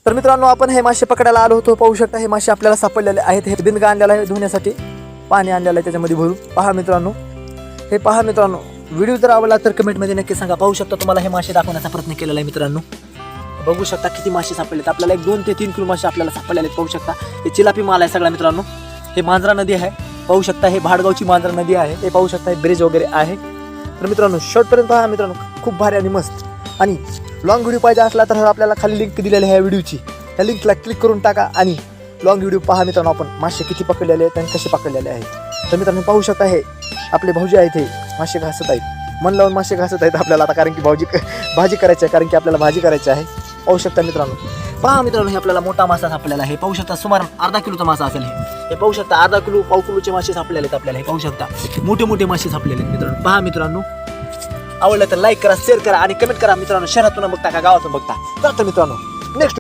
तर मित्रांनो आपण हे मासे पकडायला आलो होतो. पाहू शकता हे मासे आपल्याला सापडलेले आहेत. हे बिंदगा आणलेला आहे धुण्यासाठी, पाणी आणलेलं आहे त्याच्यामध्ये भरून. पहा मित्रांनो, हे पहा मित्रांनो. व्हिडिओ जर आवडला तर कमेंटमध्ये नक्की सांगा. पाहू शकता तुम्हाला हे मासे दाखवण्याचा प्रयत्न केलेला आहे मित्रांनो. बघू शकता किती मासे सापडलेत आपल्याला. 1 2 ते 3 किलो मासे आपल्याला सापडलेले आहेत. पाहू शकता हे चिलापी माल आहे सगळा मित्रांनो. हे मांजरा नदी आहे. पाहू शकता हे भाडगावची मांजरा नदी आहे. हे पाहू शकता हे ब्रिज वगैरे आहे. तर मित्रांनो शेवटपर्यंत पहा मित्रांनो, खूप भारी आणि मस्त. आणि लॉंग व्हिडिओ पाहिजे असला तर आपल्याला खाली लिंक दिलेली आहे व्हिडिओची. त्या लिंकला क्लिक करून टाका आणि लॉंग व्हिडिओ पहा मित्रांनो. आपण मासे किती पकडलेले आहेत आणि कसे पकडलेले आहेत. तर मित्रांनो पाहू शकता हे आपले भाऊजी आहेत, हे मासे घासत आहेत. मन लावून मासे घासत आहेत आपल्याला आता, कारण की भाजी करायची आहे, कारण की आपल्याला भाजी करायची आहे. पाहू शकता मित्रांनो. पहा मित्रांनो, हे आपल्याला मोठा मासा सापडलेला आहे. पाहू शकता सुमारे अर्धा किलोचा मासा असेल हे. पाहू शकता अर्धा किलो पाव किलोचे मासे सापडलेले आहेत आपल्याला. हे पाहू शकता मोठे मोठे मासे सापडलेले आहेत मित्रांनो. पहा मित्रांनो, आवडलं तर लाईक करा, शेअर करा आणि कमेंट करा मित्रांनो. शहरातून बघता का गावातून बघता. तर मित्रांनो नेक्स्ट